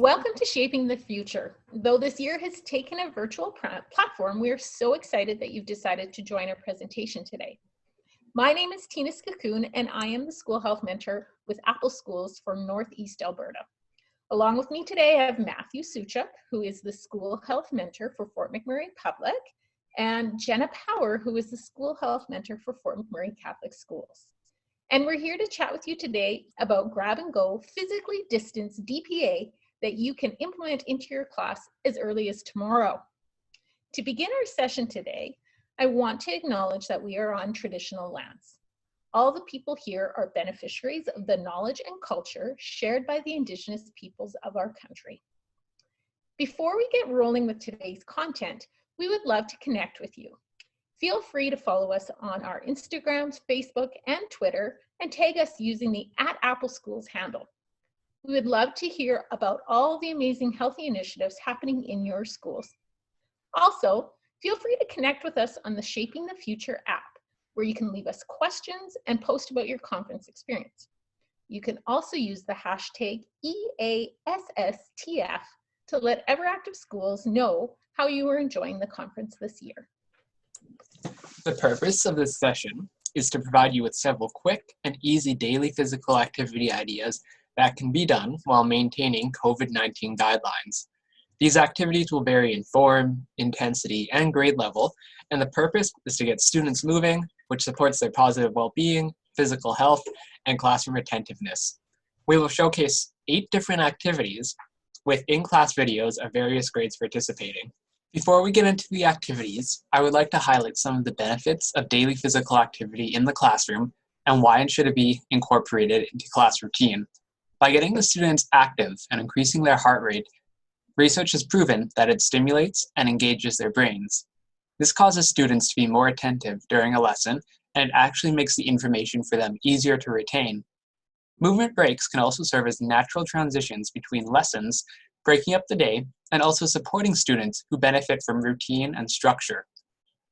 Welcome to Shaping the Future. Though this year has taken a virtual platform, we are so excited that you've decided to join our presentation today. My name is Tina Cocoon, and I am the School Health Mentor with Apple Schools for Northeast Alberta. Along with me today, I have Matthew Suchuk, who is the School Health Mentor for Fort McMurray Public, and Jenna Power, who is the School Health Mentor for Fort McMurray Catholic Schools. And we're here to chat with you today about grab-and-go, physically distanced DPA that you can implement into your class as early as tomorrow. To begin our session today, I want to acknowledge that we are on traditional lands. All the people here are beneficiaries of the knowledge and culture shared by the Indigenous peoples of our country. Before we get rolling with today's content, we would love to connect with you. Feel free to follow us on our Instagrams, Facebook, and Twitter, and tag us using the @AppleSchools handle. We would love to hear about all the amazing healthy initiatives happening in your schools. Also, feel free to connect with us on the Shaping the Future app, where you can leave us questions and post about your conference experience. You can also use the hashtag EASSTF to let Everactive Schools know how you are enjoying the conference this year. The purpose of this session is to provide you with several quick and easy daily physical activity ideas that can be done while maintaining COVID-19 guidelines. These activities will vary in form, intensity, and grade level, and the purpose is to get students moving, which supports their positive well-being, physical health, and classroom attentiveness. We will showcase 8 different activities with in-class videos of various grades participating. Before we get into the activities, I would like to highlight some of the benefits of daily physical activity in the classroom and why it should be incorporated into class routine. By getting the students active and increasing their heart rate, research has proven that it stimulates and engages their brains. This causes students to be more attentive during a lesson, and it actually makes the information for them easier to retain. Movement breaks can also serve as natural transitions between lessons, breaking up the day, and also supporting students who benefit from routine and structure.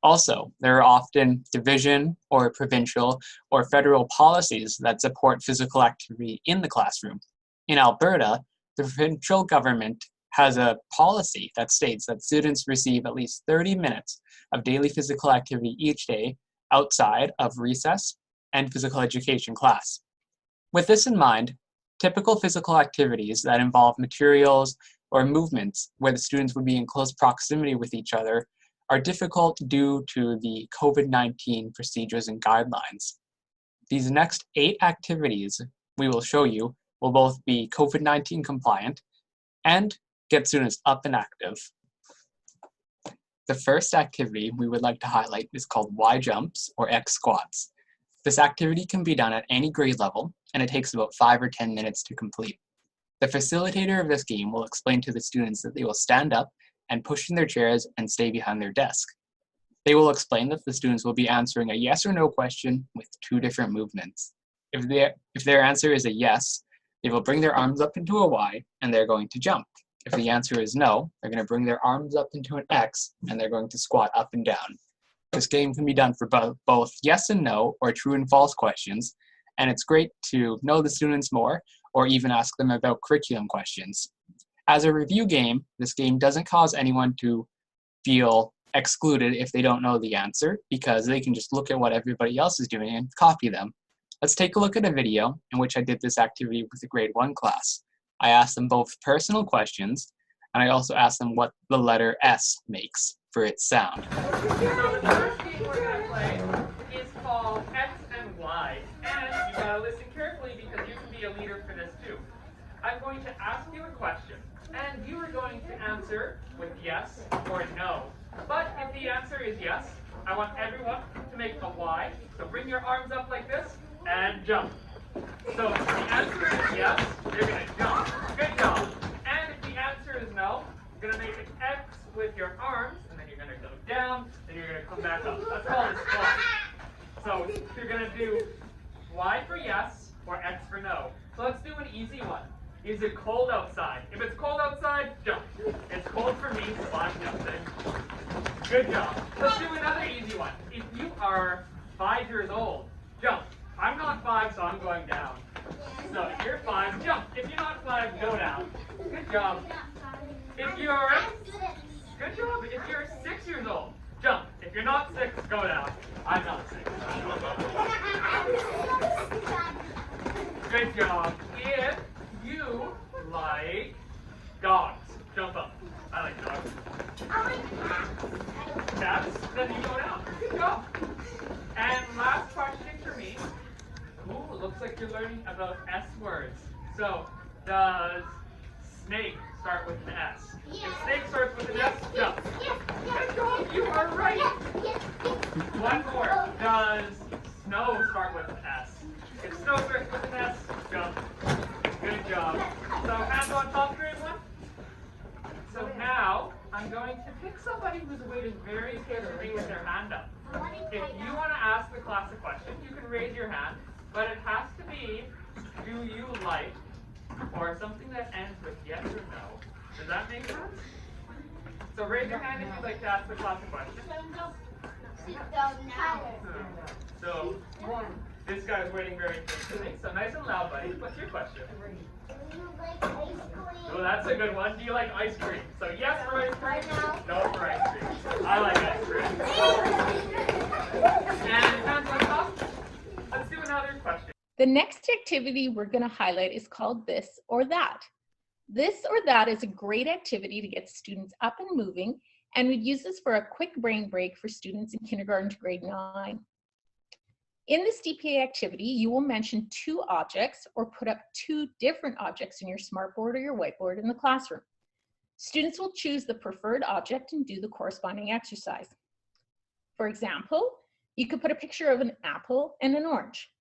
Also, there are often division or provincial or federal policies that support physical activity in the classroom. In Alberta, the provincial government has a policy that states that students receive at least 30 minutes of daily physical activity each day outside of recess and physical education class. With this in mind, typical physical activities that involve materials or movements where the students would be in close proximity with each other are difficult due to the COVID-19 procedures and guidelines. These next 8 activities we will show you will both be COVID-19 compliant and get students up and active. The first activity we would like to highlight is called Y jumps or X squats. This activity can be done at any grade level, and it takes about 5 or 10 minutes to complete. The facilitator of this game will explain to the students that they will stand up and push in their chairs and stay behind their desk. They will explain that the students will be answering a yes or no question with 2 different movements. If their answer is a yes, they will bring their arms up into a Y and they're going to jump. If the answer is no, they're going to bring their arms up into an X and they're going to squat up and down. This game can be done for both yes and no or true and false questions, and it's great to know the students more or even ask them about curriculum questions. As a review game, this game doesn't cause anyone to feel excluded if they don't know the answer, because they can just look at what everybody else is doing and copy them. Let's take a look at a video in which I did this activity with a grade 1 class. I asked them both personal questions, and I also asked them what the letter S makes for its sound. So the first game we're going to play is called X and Y, and you got to listen carefully because you can be a leader for this too. I'm going to ask you a question, and you are going to answer with yes or no. But if the answer is yes, I want everyone to make a Y. So bring your arms up like this and jump. So if the answer is yes, you're going to jump. Good job. And if the answer is no, you're going to make an X with your arms, and then you're going to go down, then you're going to come back up. That's called a squat. So you're going to do Y for yes or X for no. So let's do an easy one. Is it cold outside? If it's cold outside, jump. It's cold for me, so I'm jumping. Good job. Let's do another easy one. If you are 5 years old, jump. I'm not 5, so I'm going down. So if you're 5, jump. If you're not 5, go down. Good Good job. If you're, good job. If you're 6 years old, jump. If you're not 6, go down. I'm not 6. Good job. If you like dogs, jump up. I like dogs. Cats, then you go down. Good job. And last question for me. Ooh, looks like you're learning about S words. So, does snake start with an S? If snake starts with an S, jump. Good job, you are right. One more. Does snow start with an S? If snow starts with an S, jump. Good job. So, hands on top, grade 1. So now, I'm going to pick somebody who's waiting very patiently with their hand up. If you want to ask the class a question, you can raise your hand, but it has to be, do you like, or something that ends with yes or no. Does that make sense? So raise your hand if you'd like to ask the class a question. So, this guy's waiting very patiently, so nice and loud, buddy. What's your question? Oh, that's a good one. Do you like ice cream? So yes for ice cream, no for ice cream. I like ice cream. And hands on top. Let's do another question. The next activity we're going to highlight is called This or That. This or That is a great activity to get students up and moving, and we'd use this for a quick brain break for students in kindergarten to grade 9. In this DPA activity, you will mention 2 objects or put up 2 different objects in your smartboard or your whiteboard in the classroom. Students will choose the preferred object and do the corresponding exercise. For example, you could put a picture of an apple and an orange.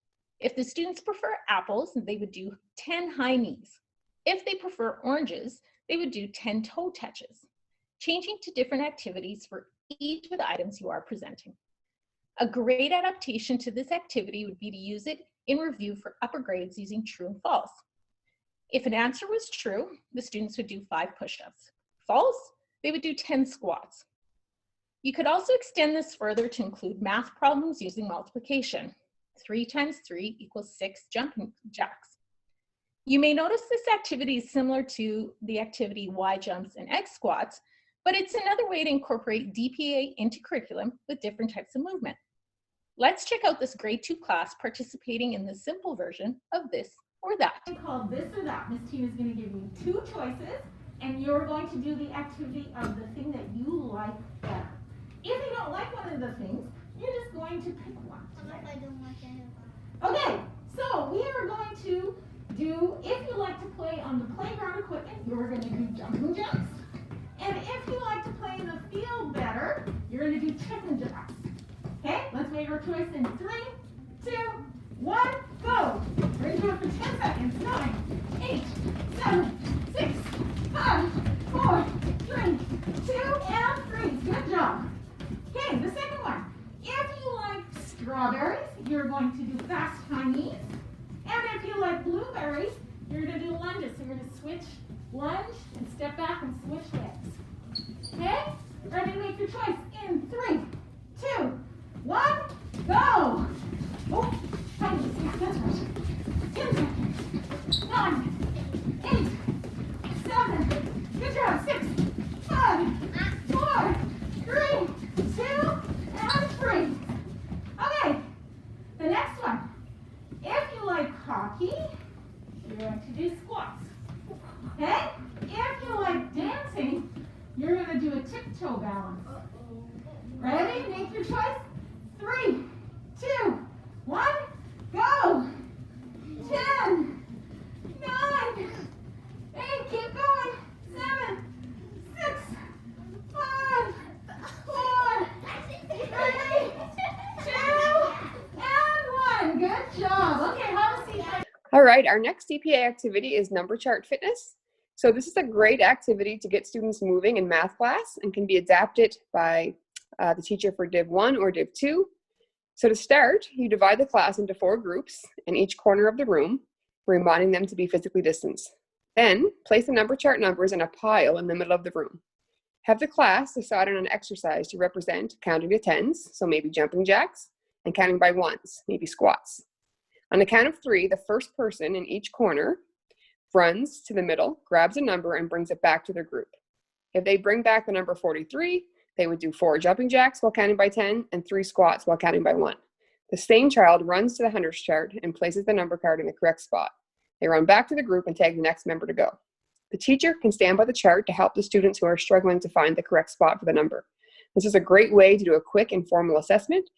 If the students prefer apples, they would do 10 high knees. If they prefer oranges, they would do 10 toe touches, changing to different activities for each of the items you are presenting. A great adaptation to this activity would be to use it in review for upper grades using true and false. If an answer was true, the students would do 5 push-ups. False, they would do 10 squats. You could also extend this further to include math problems using multiplication. 3 times 3 equals 6 jumping jacks. You may notice this activity is similar to the activity Y jumps and X squats, but it's another way to incorporate DPA into curriculum with different types of movement. Let's check out this grade 2 class participating in the simple version of This or That. It's called This or That. Miss Tina is going to give you 2 choices, and you're going to do the activity of the thing that you like better. If you don't like one of the things, you're just going to pick one. If I don't like any of them. Okay, so we are going to do, if you like to play on the playground equipment, you're going to do jumping jacks. And if you like to play in the field better, you're going to do chicken jacks. Okay, let's make our choice in 3, 2, 1, go. We're going to do it for 10 seconds. 9, 8, 7, 6, 5, 4, 3, 2, and freeze. Good job. Okay, the second one. If you like strawberries, you're going to do fast high knees. And if you like blueberries, you're going to do lunges. So you're going to switch, lunge, and step back and switch legs. Okay? Ready to make your choice in 3, 2, 1, go! Oh, high knees. Yeah, that's right. 10 seconds. 9, 8, 7. Good job. 6, 5, 4, 3, 2, and 3. Okay, the next one. If you like hockey, you're going to do squats. Okay? If you like dancing, you're going to do a tiptoe balance. Ready? Make your choice. 3, 2, 1, go! 10, 9, 8, keep going. 7, 6, 5, 4, 3, 2, and 1. Good job. Okay, have a seat. All right, our next DPA activity is number chart fitness. So this is a great activity to get students moving in math class and can be adapted by the teacher for Div 1 or Div 2. So to start, you divide the class into 4 groups in each corner of the room, reminding them to be physically distanced. Then place the number chart numbers in a pile in the middle of the room. Have the class decide on an exercise to represent counting to 10s, so maybe jumping jacks, and counting by 1s, maybe squats. On the count of 3, the first person in each corner runs to the middle, grabs a number, and brings it back to their group. If they bring back the number 43, they would do 4 jumping jacks while counting by 10 and 3 squats while counting by 1. The same child runs to the hundreds chart and places the number card in the correct spot. They run back to the group and tag the next member to go. The teacher can stand by the chart to help the students who are struggling to find the correct spot for the number. This is a great way to do a quick informal assessment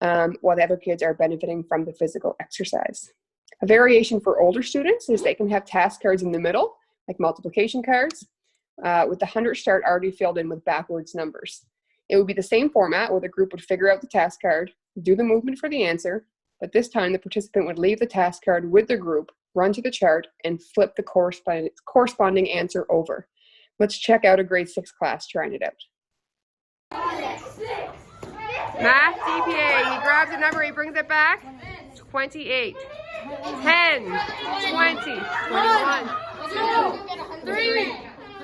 while the other kids are benefiting from the physical exercise. A variation for older students is they can have task cards in the middle, like multiplication cards, with the hundreds chart already filled in with backwards numbers. It would be the same format where the group would figure out the task card, do the movement for the answer, but this time the participant would leave the task card with the group, run to the chart, and flip the corresponding answer over. Let's check out a grade 6 class trying it out. Math DPA, he grabs a number, he brings it back. 28, 10, 20, 21, 2, 3,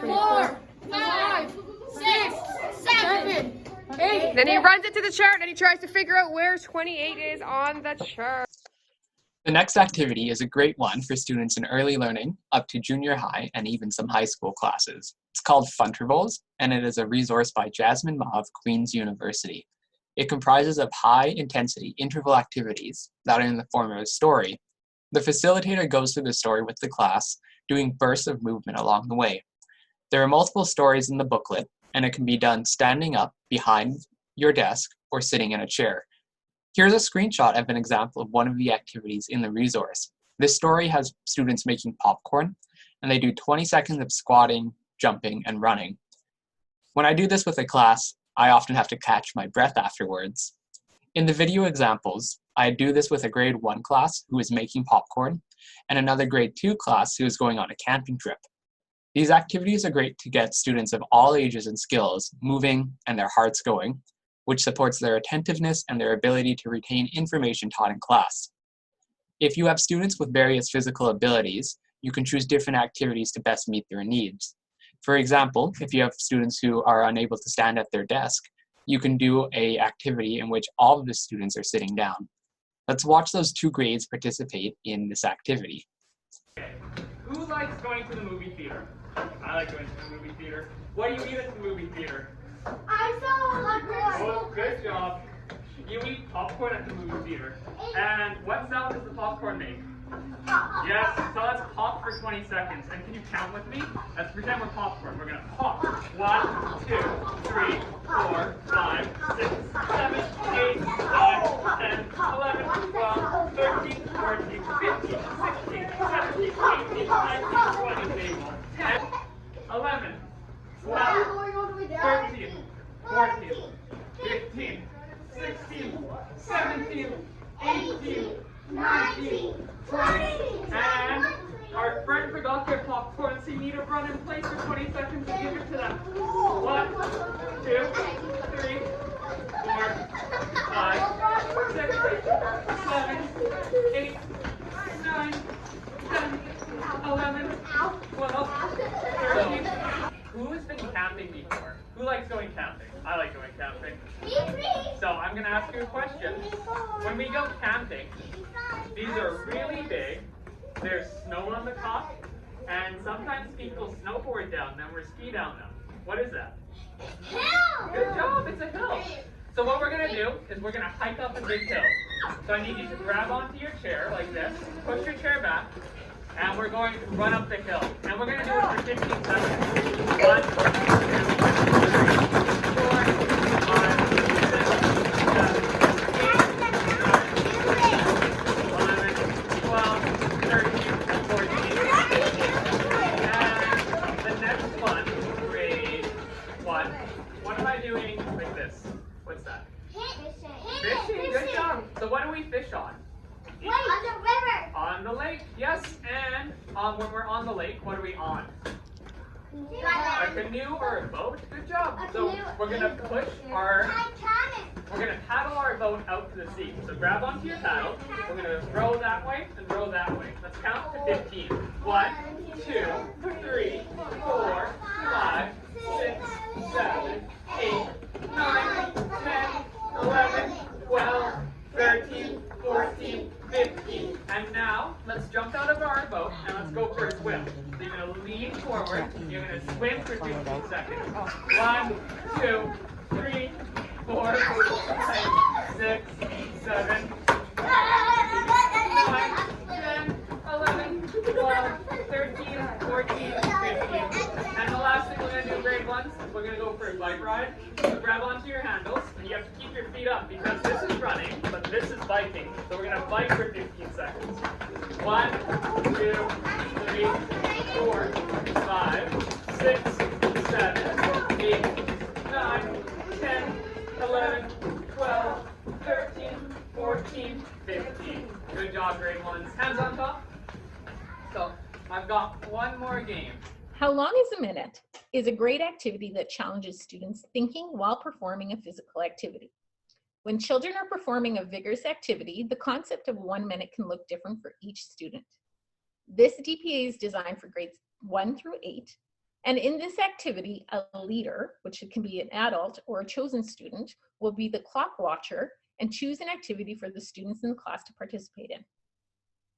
4, 5, 6, 7, 8. Then he runs it to the chart and he tries to figure out where 28 is on the chart. The next activity is a great one for students in early learning up to junior high and even some high school classes. It's called Funtervals, and it is a resource by Jasmine Ma of Queen's University. It comprises of high-intensity interval activities that are in the form of a story. The facilitator goes through the story with the class, doing bursts of movement along the way. There are multiple stories in the booklet, and it can be done standing up behind your desk or sitting in a chair. Here's a screenshot of an example of one of the activities in the resource. This story has students making popcorn, and they do 20 seconds of squatting, jumping, and running. When I do this with a class, I often have to catch my breath afterwards. In the video examples, I do this with a grade 1 class who is making popcorn, and another grade 2 class who is going on a camping trip. These activities are great to get students of all ages and skills moving and their hearts going, which supports their attentiveness and their ability to retain information taught in class. If you have students with various physical abilities, you can choose different activities to best meet their needs. For example, if you have students who are unable to stand at their desk, you can do an activity in which all of the students are sitting down. Let's watch those 2 grades participate in this activity. Who likes going to the movie theater? I like going to the movie theater. What do you eat at the movie theater? I saw popcorn. Oh, good job. You eat popcorn at the movie theater. And what sound does the popcorn make? Yes, so let's pop for 20 seconds. And can you count with me? Let's pretend we're popcorn. We're going to pop. 1, 2, 3, 4, 5, 6, 7, 8, 9, 10, 11, 12, 13, 14, 15, 16, 17, 18, 19, 20, 10, 11, 12, 13, 14, 15, 16, 17, 18, 19, 20, and our friend forgot their popcorn, so you need to run in place for 20 seconds and give it to them. 1, 2, 3, 4, 5, 6, 7, 8, 9, 10, 11, 12, 13. Who has been camping before? Who likes going camping? I like going camping. So I'm going to ask you a question. When we go camping, these are really big. There's snow on the top, and sometimes people snowboard down them or ski down them. What is that? Hill! Good job, it's a hill. So what we're going to do is we're going to hike up a big hill. So I need you to grab onto your chair like this, push your chair back, and we're going to run up the hill. And we're going to do it for 15 seconds. 1, 2, 3, 4, 5, 6, 7, fishing, good job. So what do we fish on? Wait, on the river. On the lake, yes. And when we're on the lake, what are we on? A canoe or a boat. Good job. So we're gonna paddle our boat out to the sea. So grab onto your paddle. We're gonna row that way and row that way. Let's count to 15. 1, 2, 3, 4, 5, 6, 7, 8, 9, 10, 11, 12, 13, 14, 15. And now, let's jump out of our boat and let's go for a swim. forward. You're going to swim for 15 seconds. 1, 2, 3, 4, 5, 6, 7, 9, 10, 11, 12, 13, 14, 15. And the last thing we're going to do, grade 1, we're going to go for a bike ride. So grab onto your handles, and you have to keep your feet up because this is running, but this is biking. So we're going to bike for 15 seconds. 1, 2, 3, 4, 5, 6, 7, 8, 9, 10, 11, 12, 13, 14, 15. Good job, grade 1s. Hands on top. So I've got one more game. How long is a minute is a great activity that challenges students' thinking while performing a physical activity. When children are performing a vigorous activity, the concept of 1 minute can look different for each student. This DPA is designed for grades 1 through 8, and in this activity, a leader, which can be an adult or a chosen student, will be the clock watcher and choose an activity for the students in the class to participate in.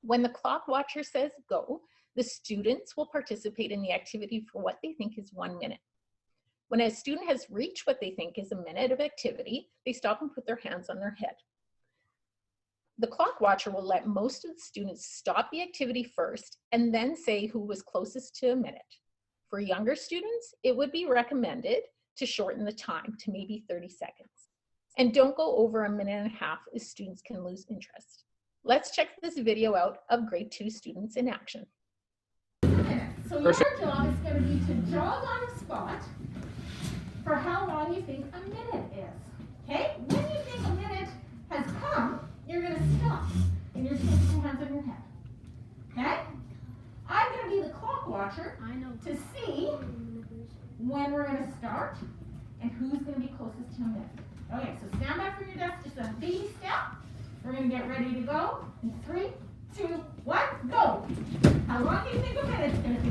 When the clock watcher says go, the students will participate in the activity for what they think is 1 minute. When a student has reached what they think is a minute of activity, they stop and put their hands on their head. The clock watcher will let most of the students stop the activity first and then say who was closest to a minute. For younger students, it would be recommended to shorten the time to maybe 30 seconds. And don't go over a minute and a half as students can lose interest. Let's check this video out of grade 2 students in action. So your job is going to be to jog on the spot for how long you think a minute is. Okay? When you think a minute has come, you're going to stop and you're just going to put your hands on your head. Okay? I'm going to be the clock watcher to see when we're going to start and who's going to be closest to a minute. Okay, so stand back from your desk, just a baby step. We're going to get ready to go. In 3, 2, 1, go. How long do you think a minute's going to be?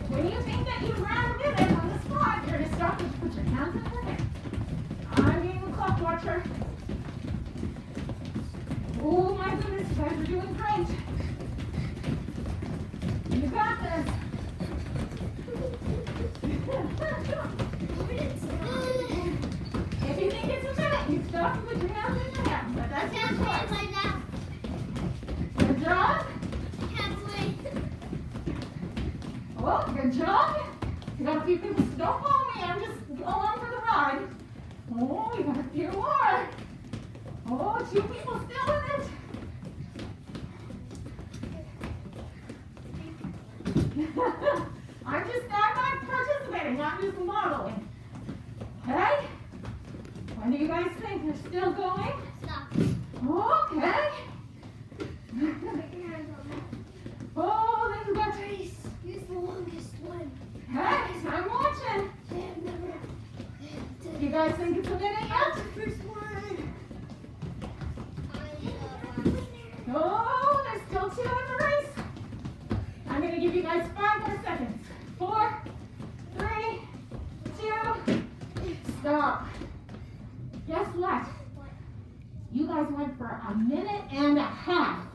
When you think that you've ran a minute on the spot, you're going to stop and put your hands on your head. I'm being the clock watcher. Oh my goodness, you guys are doing great. You got this. If you think it's a minute, you stop and put your hands in your head. But that's your choice. Good job. Oh, good job. You got a few people. Don't follow me. I'm just along for the ride. Oh, you got a few more. Oh, 2 people still in it. I'm not participating. I'm just modeling. Okay? When do you guys think you're still going? Stop. Okay. Oh, then you got to. Here's the longest one. Hey, I'm watching. You guys think it's a minute yet? First one. Oh, there's still 2 in the race. I'm going to give you guys 5 more seconds. 4, 3, 2, stop. Guess what? You guys went for a minute and a half.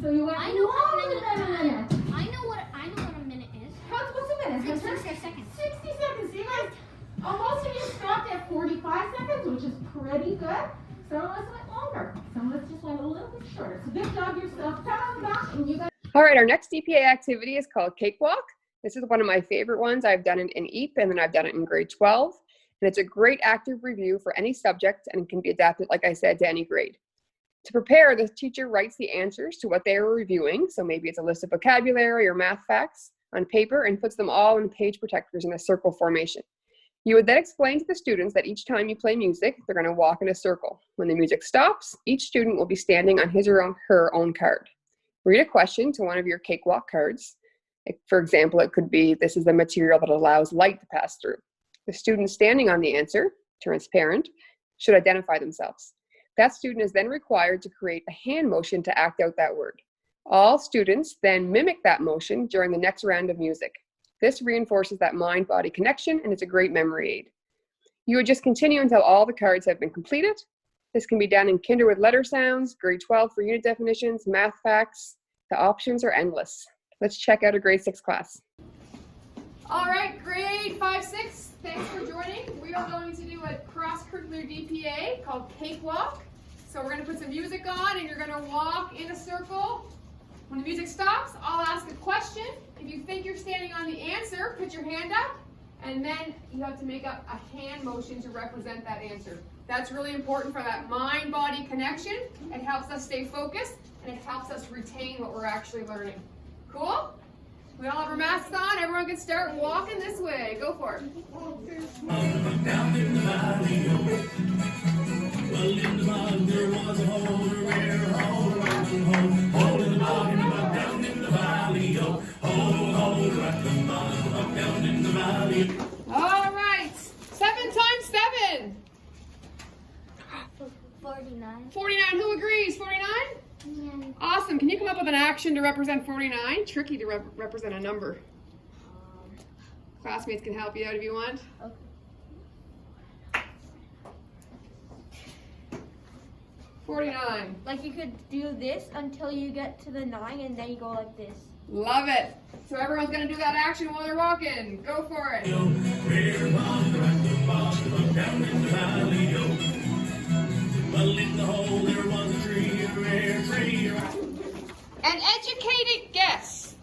So you went longer than a minute. I know what a minute is. What's a minute? 60 seconds. 60 seconds. You guys, most of you stopped at 45 seconds, which is pretty good. Some of us went longer. Some of us just went a little bit shorter. So good job yourself. Pat on the back, and you guys. All right, our next DPA activity is called Cakewalk. This is one of my favorite ones. I've done it in EAP and then I've done it in grade 12. And it's a great active review for any subject and can be adapted, like I said, to any grade. To prepare, the teacher writes the answers to what they are reviewing. So maybe it's a list of vocabulary or math facts on paper and puts them all in page protectors in a circle formation. You would then explain to the students that each time you play music, they're going to walk in a circle. When the music stops, each student will be standing on his or her own card. Read a question to one of your Cakewalk cards. For example, it could be, this is the material that allows light to pass through. The student standing on the answer, transparent, should identify themselves. That student is then required to create a hand motion to act out that word. All students then mimic that motion during the next round of music. This reinforces that mind-body connection and it's a great memory aid. You would just continue until all the cards have been completed. This can be done in kinder with letter sounds, grade 12 for unit definitions, math facts, The options are endless. Let's check out a grade 6 class. All right, grade 5-6, thanks for joining. We are going to do a cross-curricular DPA called Cakewalk. So we're going to put some music on and you're going to walk in a circle. When the music stops, I'll ask a question. If you think you're standing on the answer, put your hand up, and then you have to make up a hand motion to represent that answer. That's really important for that mind-body connection. It helps us stay focused, and it helps us retain what we're actually learning. Cool? We all have our masks on. Everyone can start walking this way. Go for it. Down in the valley, well, in the mud there was a hole, a rare hole, hole in the mud, down in the valley, hole, right the mud, down in the valley. All right. 7 times 7. 49. 49. Who agrees? 49? Yeah. Awesome. Can you come up with an action to represent 49? Tricky to represent a number. Classmates can help you out if you want. Okay. 49. Like you could do this until you get to the 9 and then you go like this. Love it. So everyone's going to do that action while they're walking. Go for it. Rare hole, right the mud, down in the valley, well, in the hole there was a tree, a rare tree. An educated guess.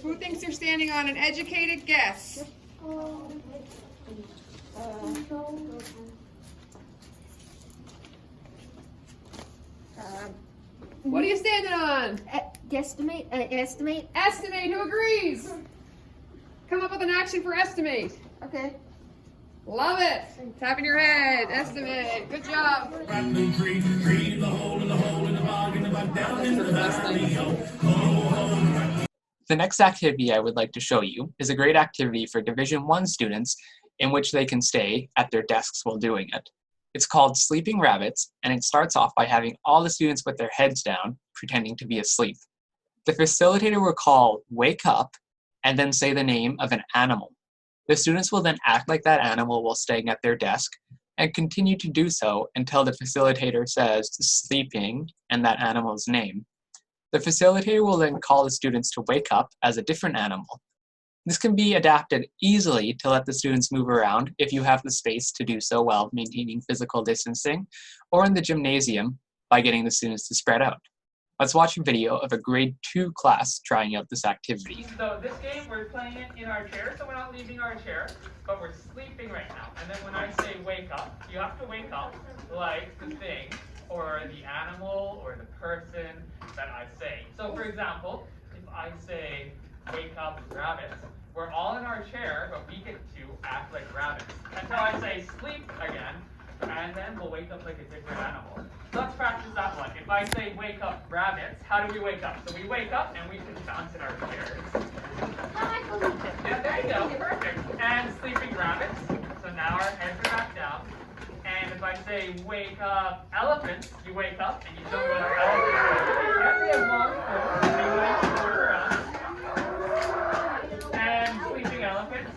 Who thinks they're standing on an educated guess? What are you standing on? Guesstimate, estimate. Estimate. Who agrees? Come up with an action for estimate. Okay. Love it. Tapping your head. Estimate. Good job. Rattling tree, tree in the hole, in the hole, in the bog, in the bog, down in the valley, The next activity I would like to show you is a great activity for Division 1 students in which they can stay at their desks while doing it. It's called Sleeping Rabbits, and it starts off by having all the students put their heads down, pretending to be asleep. The facilitator will call "Wake Up" and then say the name of an animal. The students will then act like that animal while staying at their desk and continue to do so until the facilitator says "sleeping" and that animal's name. The facilitator will then call the students to wake up as a different animal. This can be adapted easily to let the students move around if you have the space to do so while maintaining physical distancing, or in the gymnasium by getting the students to spread out. Let's watch a video of a grade 2 class trying out this activity. So this game, we're playing it in our chair, so we're not leaving our chair, but we're sleeping right now. And then when I say wake up, you have to wake up like the thing, or the animal, or the person that I say. So for example, if I say wake up rabbits, we're all in our chair, but we get to act like rabbits. Until I say sleep again, and then we'll wake up like a different animal. So let's practice that one. If I say wake up rabbits, how do we wake up? So we wake up and we can bounce in our chairs. Yeah, there you go, perfect. And sleeping rabbits. So now our heads are back down. And if I say wake up elephants, you wake up and you don't go to elephants. You have long coats, so you wake forward around. And sleeping elephants.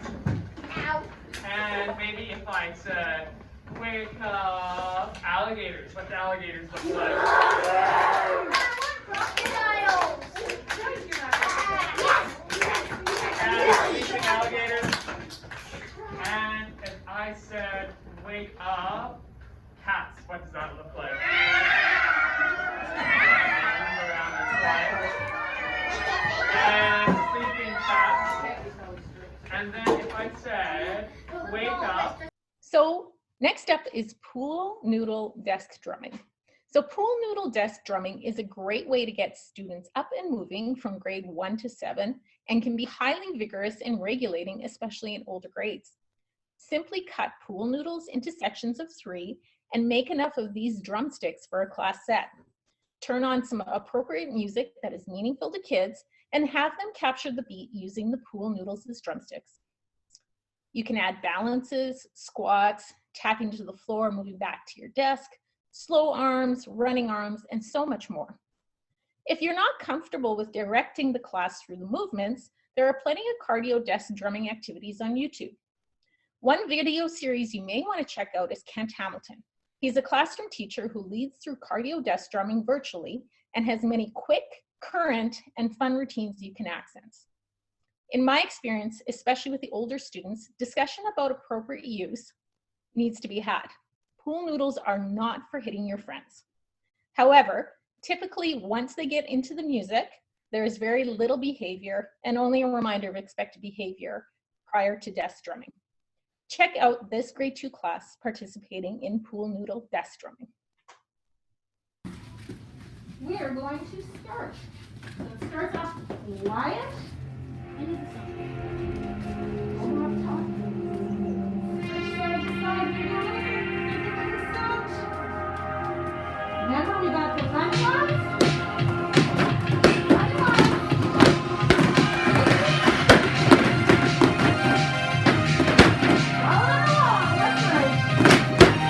And maybe if I said wake up alligators. What do alligators look like? And sleeping alligators. And if I said wake up cats, what does that look like? And sleeping cats. And then if I said wake up. So next up is pool noodle desk drumming. So pool noodle desk drumming is a great way to get students up and moving from grade 1 to 7 and can be highly vigorous and regulating, especially in older grades. Simply cut pool noodles into sections of 3 and make enough of these drumsticks for a class set. Turn on some appropriate music that is meaningful to kids and have them capture the beat using the pool noodles as drumsticks. You can add balances, squats, tapping to the floor, moving back to your desk, slow arms, running arms, and so much more. If you're not comfortable with directing the class through the movements, there are plenty of cardio desk drumming activities on YouTube. One video series you may want to check out is Kent Hamilton. He's a classroom teacher who leads through cardio desk drumming virtually and has many quick, current, and fun routines you can access. In my experience, especially with the older students, discussion about appropriate use needs to be had. Pool noodles are not for hitting your friends. However, typically once they get into the music, there is very little behavior and only a reminder of expected behavior prior to desk drumming. Check out this grade 2 class participating in pool noodle desk drumming. We are going to start. So it starts off quiet. Into the side. Over up top. Switch side to side. Into the sound. Remember, we got the running arms. Running arms. Rolling along. That's right. Running arms.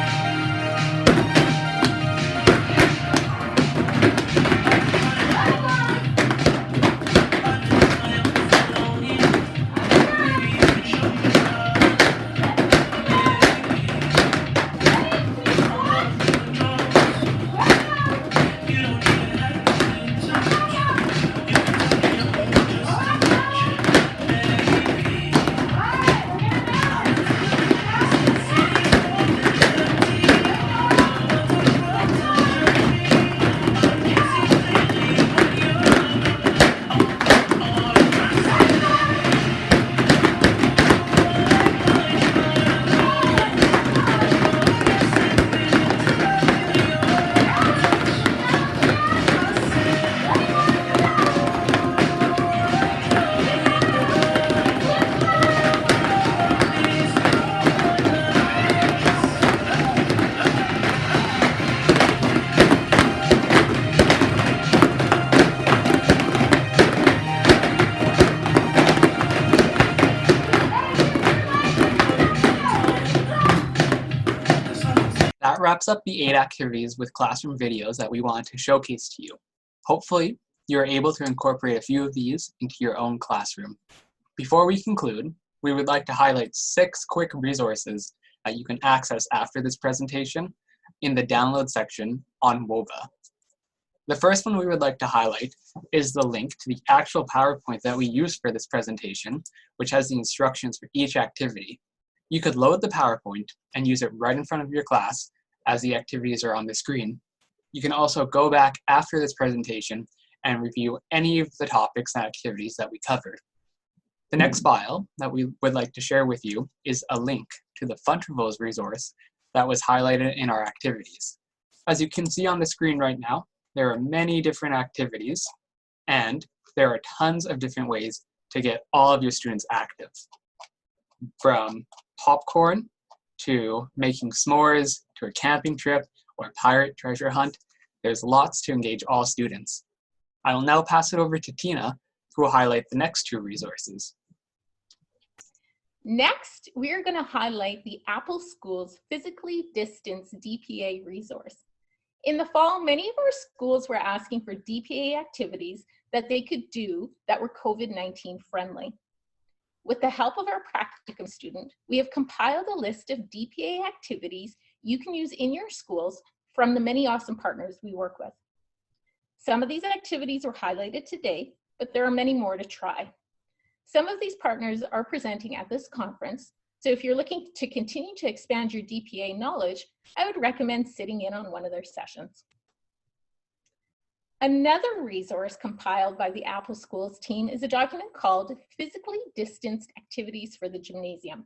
That wraps up the 8 activities with classroom videos that we wanted to showcase to you. Hopefully, you are able to incorporate a few of these into your own classroom. Before we conclude, we would like to highlight 6 quick resources that you can access after this presentation in the download section on WOVA. The first one we would like to highlight is the link to the actual PowerPoint that we use for this presentation, which has the instructions for each activity. You could load the PowerPoint and use it right in front of your class as the activities are on the screen. You can also go back after this presentation and review any of the topics and activities that we covered. The next file that we would like to share with you is a link to the Funtrables resource that was highlighted in our activities. As you can see on the screen right now, there are many different activities and there are tons of different ways to get all of your students active. From popcorn to making s'mores to a camping trip or a pirate treasure hunt, there's lots to engage all students. I will now pass it over to Tina, who will highlight the next 2 resources. Next, we are going to highlight the Apple Schools Physically Distanced DPA resource. In the fall, many of our schools were asking for DPA activities that they could do that were COVID-19 friendly. With the help of our practicum student, we have compiled a list of DPA activities you can use in your schools from the many awesome partners we work with. Some of these activities were highlighted today, but there are many more to try. Some of these partners are presenting at this conference, so if you're looking to continue to expand your DPA knowledge, I would recommend sitting in on one of their sessions. Another resource compiled by the Apple Schools team is a document called Physically Distanced Activities for the Gymnasium.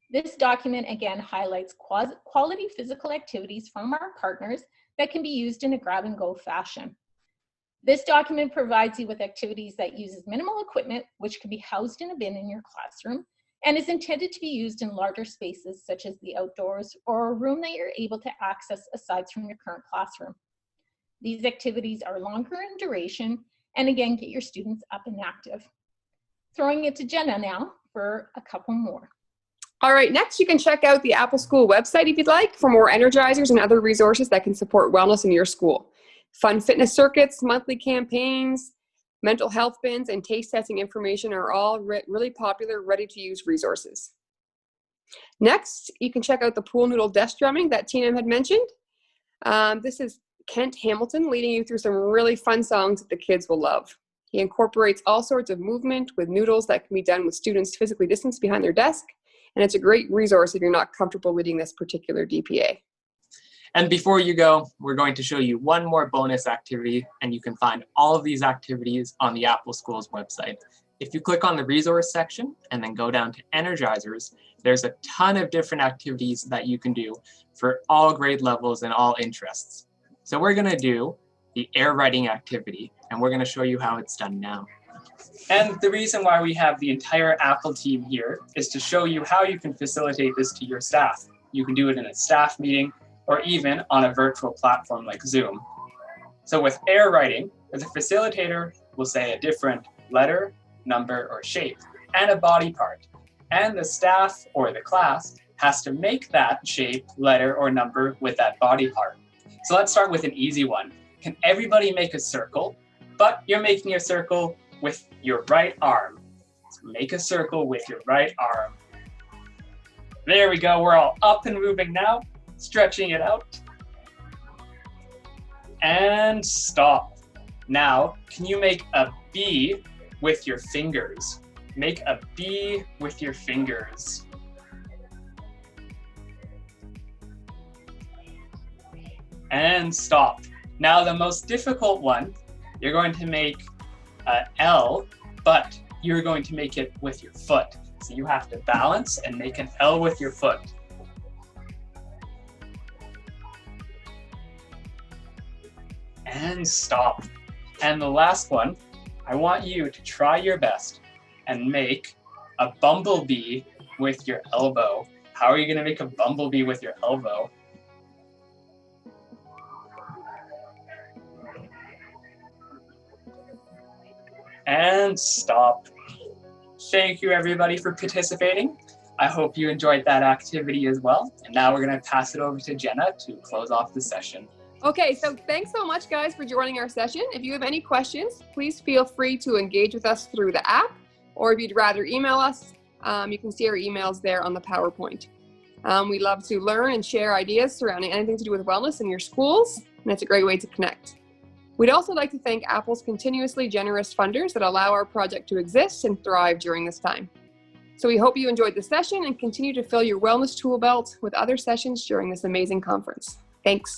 This document again highlights quality physical activities from our partners that can be used in a grab-and-go fashion. This document provides you with activities that uses minimal equipment, which can be housed in a bin in your classroom, and is intended to be used in larger spaces such as the outdoors or a room that you're able to access aside from your current classroom. These activities are longer in duration and again get your students up and active. Throwing it to Jenna now for a couple more. All right, next you can check out the Apple School website if you'd like for more energizers and other resources that can support wellness in your school. Fun fitness circuits, monthly campaigns, mental health bins, and taste testing information are all really popular, ready to use resources. Next, you can check out the pool noodle desk drumming that Tina had mentioned. This is Kent Hamilton leading you through some really fun songs that the kids will love. He incorporates all sorts of movement with noodles that can be done with students physically distanced behind their desk, and it's a great resource if you're not comfortable leading this particular DPA. And before you go, we're going to show you one more bonus activity, and you can find all of these activities on the Apple Schools website. If you click on the resource section and then go down to Energizers, there's a ton of different activities that you can do for all grade levels and all interests. So we're gonna do the air writing activity, and we're gonna show you how it's done now. And the reason why we have the entire Apple team here is to show you how you can facilitate this to your staff. You can do it in a staff meeting or even on a virtual platform like Zoom. So with air writing, the facilitator will say a different letter, number, or shape, and a body part. And the staff or the class has to make that shape, letter, or number with that body part. So let's start with an easy one. Can everybody make a circle? But you're making a circle with your right arm. So make a circle with your right arm. There we go, we're all up and moving now, stretching it out. And stop. Now, can you make a B with your fingers? Make a B with your fingers. And stop. Now the most difficult one, you're going to make an L, but you're going to make it with your foot. So you have to balance and make an L with your foot. And stop. And the last one, I want you to try your best and make a bumblebee with your elbow. How are you going to make a bumblebee with your elbow? And stop. Thank you everybody for participating. I hope you enjoyed that activity as well. And now we're going to pass it over to Jenna to close off the session. Okay, so thanks so much guys for joining our session. If you have any questions, please feel free to engage with us through the app, or if you'd rather email us, you can see our emails there on the PowerPoint. We love to learn and share ideas surrounding anything to do with wellness in your schools, and it's a great way to connect. We'd also like to thank Apple's continuously generous funders that allow our project to exist and thrive during this time. So we hope you enjoyed the session and continue to fill your wellness tool belt with other sessions during this amazing conference. Thanks.